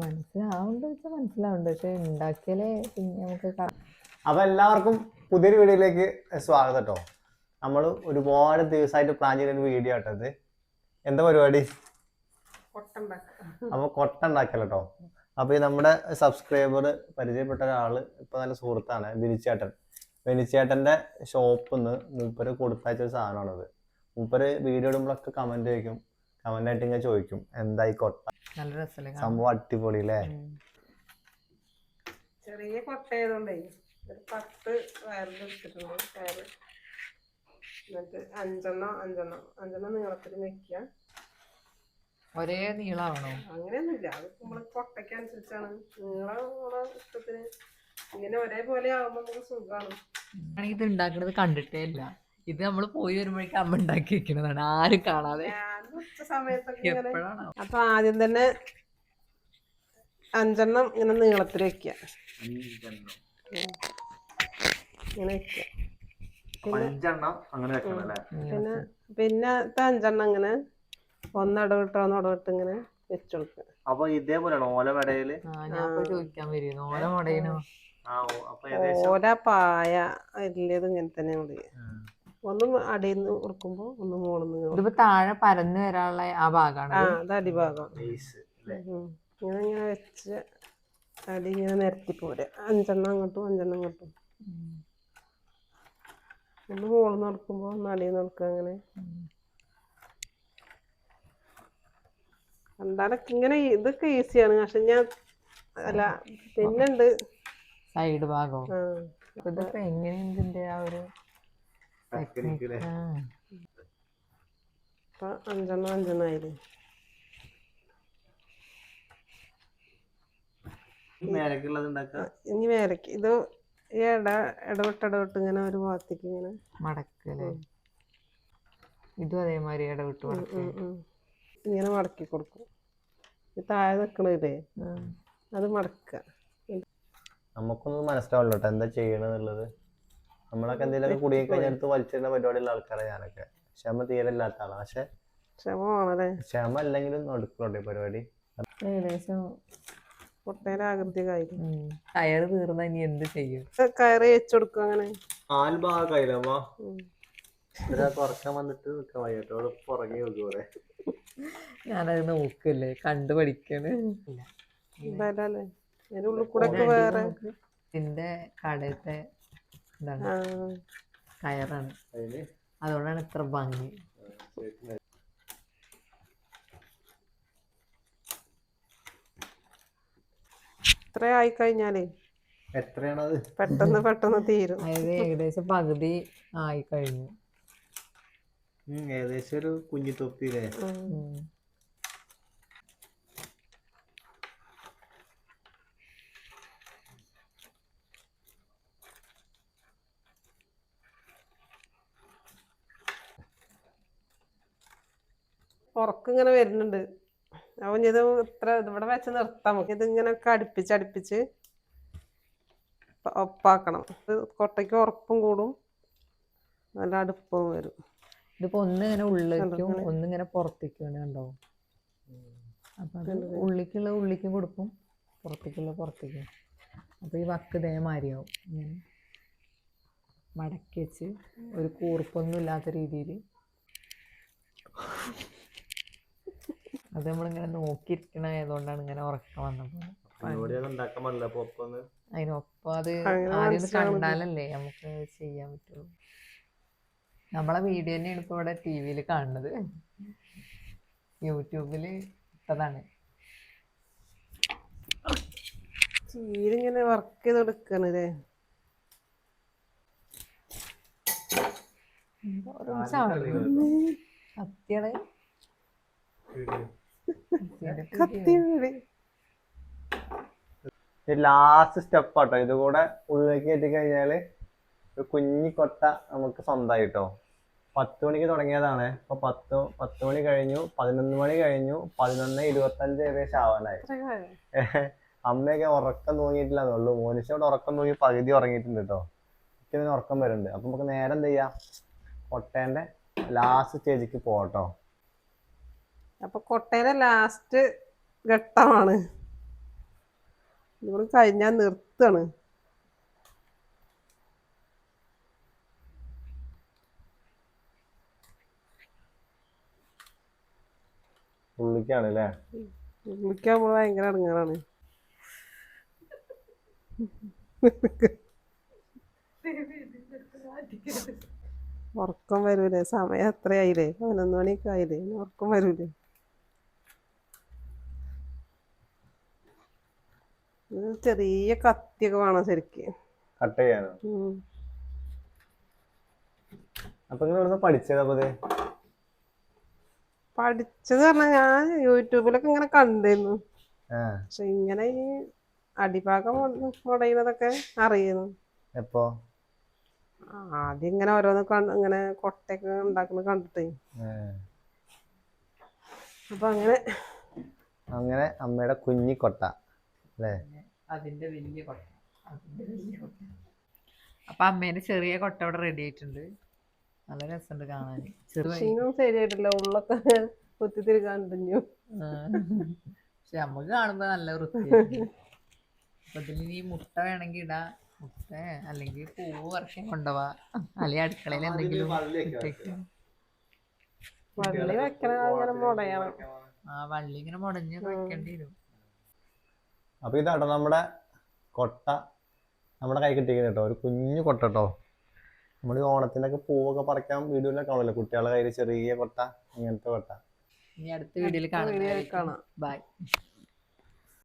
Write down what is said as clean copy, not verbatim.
മനസ്സിലാവുന്നുണ്ട് വെച്ചാൽ മനസ്സിലാവുന്നുണ്ട്, പക്ഷെ ഉണ്ടാക്കിയാലേ പിന്നെ നമുക്ക് അപ്പൊ എല്ലാവർക്കും പുതിയൊരു വീഡിയോയിലേക്ക് സ്വാഗതം കേട്ടോ. നമ്മൾ ഒരുപാട് ദിവസമായിട്ട് പ്ലാൻ ചെയ്തൊരു വീഡിയോ ആട്ടത്. എന്താ പരിപാടി? അപ്പൊ കൊട്ട ഉണ്ടാക്കല്ലോ കേട്ടോ. അപ്പൊ നമ്മുടെ സബ്സ്ക്രൈബർ പരിചയപ്പെട്ട ഒരാള് ഇപ്പൊ നല്ല സുഹൃത്താണ്, ബിനിച്ചേട്ടൻ. ബിനിച്ചേട്ടന്റെ ഷോപ്പിൽ നിന്ന് മൂപ്പര് കൊടുത്തയച്ച ഒരു സാധനമാണത്. മൂപ്പര് വീഡിയോ ഇടുമ്പോഴൊക്കെ കമന്റ് ചോദിക്കും, കമന്റ് ആയിട്ട് ഇങ്ങനെ ചോദിക്കും എന്തായി കൊട്ട. നല്ല രസമല്ലേ സംഭവം അടിപൊളി അല്ലേ? ചെറിയ കൊട്ടയായതുകൊണ്ടേ ഒരു 10 വയറിലെടുത്തിട്ടുണ്ട്. കയറ് എന്നിട്ട് അഞ്ചെണ്ണം നീളത്തിൽ വെക്കുക. ഒരേ നീളമാണോ? അങ്ങനെയൊന്നുമില്ല, അത് നമ്മള് കൊട്ടയ്ക്ക് അനുസരിച്ചാണ് നീളം ഇഷ്ടത്തിന്. ഇങ്ങനെ ഒരേപോലെ ആകുമ്പോ നമുക്ക് സുഖമാണ്. ഇത് ഉണ്ടാക്കുന്നത് കണ്ടിട്ടേ ഇല്ല. ഇത് നമ്മൾ പോയി വരുമ്പോഴേക്കും അമ്മ ഉണ്ടാക്കി വെക്കുന്നതാണ്, ആരും കാണാതെ. ഉച്ച സമയത്തൊക്കെ ഇങ്ങനെ. അപ്പൊ ആദ്യം തന്നെ 5 ഇങ്ങനെ നീളത്തിൽ വെക്കുക. ഇങ്ങനെ വെക്കുക. പിന്നെ 5 ഇങ്ങനെ ഒന്നിടവിട്ട് ഇങ്ങനെ വെച്ചു കൊടുക്കുക. അപ്പൊ ഇതേപോലെയാണോ ഓലമടയില്? ചോദിക്കാൻ വരുന്നു ഓലമടയിനോ? ഓല പായ വലിയത് ഇങ്ങനെ തന്നെ ഒന്നും അടിയിൽ നിന്ന് കൊടുക്കുമ്പോ ഒന്ന് മുകളിൽ. ഇതിപ്പോ താഴെ പരന്ന് വരാനുള്ള ആ ഭാഗമാണ്. അത് അടിഭാഗം. ഇങ്ങനെ ഇങ്ങനെ വെച്ച് അടി ഇങ്ങനെ നിരത്തി പോരെ. 5 അങ്ങോട്ടും 5 ഇങ്ങോട്ടും. ഒന്ന് മുകളിൽ നടക്കുമ്പോ ഒന്ന് അടിയിൽ നടക്കുക. അങ്ങനെ കണ്ടാലൊക്കെ ഇങ്ങനെ ഇതൊക്കെ ഈസിയാണ്. പക്ഷെ ഞാൻ അല്ല പിന്നുണ്ട് സൈഡ് ഭാഗം. ഇതൊക്കെ എങ്ങനെയുണ്ട് ഇതിന്റെ ആ ഒരു ഇപ്പൊ 5 ആയില്ലേ. ഇനി മേലക്ക് ഇത് ഇടവിട്ട് ഇങ്ങനെ ഒരു ഭാഗത്തേക്ക് ഇങ്ങനെ മടക്കല്ലേ. ഇതും അതേമാതിരി ഇടവിട്ട് ഇങ്ങനെ മടക്കി കൊടുക്കും. താഴെ നിക്കണില്ലേ, അത് മടക്കുക. നമുക്കൊന്നും മനസ്സിലാവില്ല കേട്ടോ എന്താ ചെയ്യണെന്നുള്ളത്. നമ്മളൊക്കെ എന്തെങ്കിലുമൊക്കെ കുടുങ്ങി കഴിഞ്ഞെടുത്ത് വലിച്ചിരുന്ന പരിപാടിയുള്ള ആൾക്കാരാണ് ഞാനൊക്കെ. ക്ഷമ തീരെ ഇല്ലാത്ത ആളാണ്. പക്ഷെ ക്ഷമ അല്ലെങ്കിലും നടക്കുന്നുണ്ട് ഈ പരിപാടി. ഏകദേശം കൊട്ടയുടെ ആകൃതി കയറ് തീർന്ന ഇനി എന്ത് ചെയ്യും? കയറ് വെച്ചു കൊടുക്കും. അങ്ങനെ ആൽഭാഗമായില്ലമ്മ ഉറക്കം വന്നിട്ട് നിൽക്കാൻ വയ്യട്ടോ, പുറകെ നോക്കൂടെ. ഞാനത് നോക്കല്ലേ, കണ്ടു പഠിക്കാണ്. ഉള്ളിൽ കൂടെ വേറെ ഇതിന്റെ കടയത്തെ എന്താണ് കയറാണ്, അതുകൊണ്ടാണ് ഇത്ര ഭംഗി. ഇത്ര ആയിക്കഴിഞ്ഞാലേ എത്രയാണത് പെട്ടെന്ന് തീരും. അതായത് ഏകദേശം പകുതി ആയിക്കഴിഞ്ഞു. ഏകദേശം ഒരു കുഞ്ഞു തൊപ്പിയില്ലേ. ഉറക്കിങ്ങനെ വരുന്നുണ്ട്. അപ്പൊ ഇത് ഇത്ര ഇവിടെ വെച്ച് നിർത്താം. ഇതിങ്ങനെയൊക്കെ അടുപ്പിച്ച് ഒപ്പാക്കണം. കൊട്ടയ്ക്ക് ഉറപ്പും കൂടും, നല്ല അടുപ്പവും വരും. ഇതിപ്പോ ഒന്നിങ്ങനെ ഉള്ളിലേക്കും ഒന്നിങ്ങനെ പുറത്തേക്കാണ് കണ്ടോ. അപ്പൊ അത് ഉള്ളിക്കുള്ള ഉള്ളിക്കും കൊടുക്കും, പുറത്തേക്കുള്ള പുറത്തേക്കും. അപ്പൊ ഈ വക്ക് ഇതേമാതിരിയാവും. ഇങ്ങനെ മടക്കി വെച്ച് ഒരു കൂർപ്പൊന്നും ഇല്ലാത്ത രീതിയിൽ അത് നമ്മളിങ്ങനെ നോക്കിയിരിക്കണതുകൊണ്ടാണ് ഇങ്ങനെ ഉറക്കം വന്നപ്പോൾ. അതിനൊപ്പം അത് ആദ്യം കണ്ടാലല്ലേ നമുക്ക് ചെയ്യാൻ പറ്റുള്ളൂ. നമ്മളെ വീഡിയോ തന്നെയാണ് ഇപ്പൊ ഇവിടെ TV കാണുന്നത്, യൂട്യൂബിൽ ഇട്ടതാണ്. ചീരിങ്ങനെ വർക്ക് ചെയ്ത് കൊടുക്കണല്ലേ. ലാസ്റ്റ് സ്റ്റെപ്പ് ആട്ടോ. ഇതുകൂടെ ഉള്ളിലേക്ക് കയറ്റി കഴിഞ്ഞാല് ഒരു കുഞ്ഞി കൊട്ട നമുക്ക് സ്വന്തമായിട്ടോ. 10 മണിക്ക് തുടങ്ങിയതാണ്. ഇപ്പൊ 10 മണി കഴിഞ്ഞു, 11 മണി കഴിഞ്ഞു, 11:25 ഏകദേശം ആവാനായി. അമ്മയൊക്കെ ഉറക്കം തൂങ്ങിയിട്ടില്ലെന്നുള്ളൂ. മോനിഷോട് ഉറക്കം തൂങ്ങി പകുതി ഉറങ്ങിയിട്ടുണ്ട് കേട്ടോ. എനിക്ക് ഉറക്കം വരുന്നുണ്ട്. അപ്പൊ നമുക്ക് നേരം എന്ത് ചെയ്യാം, കൊട്ടേന്റെ ലാസ്റ്റ് സ്റ്റേജിക്ക് പോകട്ടോ. അപ്പൊ കൊട്ടയുടെ ലാസ്റ്റ് ഘട്ടമാണ് ഇതുകൂടി കഴിഞ്ഞാൽ നിർത്തുകയാണ്. ഉള്ളിക്കാണ് അല്ലേ? വിളിക്കാകുമ്പോൾ ഭയങ്കര ഇടങ്ങാറാണ്. ഉറക്കം വരൂലേ? സമയം എത്രയായില്ലേ? 11 മണിയൊക്കെ ആയില്ലേ? ഉറക്കം വരൂലേ? ചെറിയ കത്തിയൊക്കെ വേണം ശരിക്ക് കട്ട് ചെയ്യാനോ? അപ്പൊ നിങ്ങൾ ഇവിടുന്ന് പഠിച്ചത്? അപ്പൊ ഇത് പഠിച്ചത് പറഞ്ഞാൽ ഞാൻ യൂട്യൂബിലൊക്കെ ഇങ്ങനെ കണ്ടിരുന്നു. പക്ഷെ ഇങ്ങനെ ഈ അടിഭാഗം മുടയുന്നതൊക്കെ അറിയുന്നു. എപ്പോ? ആദ്യം ഇങ്ങനെ ഓരോന്ന് ഇങ്ങനെ കൊട്ടയൊക്കെ ഉണ്ടാക്കുന്നത് കണ്ടിട്ടേ. അപ്പൊ അങ്ങനെ അമ്മയുടെ കുഞ്ഞിക്കൊട്ട അല്ലേ? അതിന്റെ വലിയ കൊട്ട. അപ്പൊ അമ്മേന്റെ ചെറിയ കൊട്ട ഇവിടെ റെഡി ആയിട്ടുണ്ട്. നല്ല രസമുണ്ട് കാണാൻ. ശരിയായിട്ടില്ല, ഉള്ളൊക്കെ കുത്തിത്തിരിക്കാണ്ടിഞ്ഞു. പക്ഷെ നമുക്ക് കാണുമ്പോ നല്ല വൃത്തിയായിട്ട്. അപ്പൊ ഇതിൽ ഈ മുട്ട വേണമെങ്കിൽ ഇടാ, മുട്ട അല്ലെങ്കിൽ പൂവ് വർഷം കൊണ്ടുപോവാ, അല്ലെങ്കിൽ അടുക്കളയിൽ എന്തെങ്കിലും വള്ളി വെക്കണ അങ്ങനെ മുടയണം. വള്ളി ഇങ്ങനെ മുടഞ്ഞൊക്കെ വെക്കേണ്ടി വരും. അപ്പൊ ഇതാട്ടോ നമ്മുടെ കൊട്ട നമ്മുടെ കൈ കിട്ടിയിരിക്കുന്നത് കേട്ടോ. ഒരു കുഞ്ഞു കൊട്ട കേട്ടോ. നമ്മൾ ഈ ഓണത്തിനൊക്കെ പൂവൊക്കെ പറിക്കാൻ വീഡിയോയിലൊക്കെ കാണുമല്ലോ, കുട്ടികളുടെ കയ്യിൽ ചെറിയ കൊട്ട, ഇങ്ങനത്തെ കൊട്ട. ഇനി അടുത്ത വീഡിയോയിൽ കാണാം. ബൈ.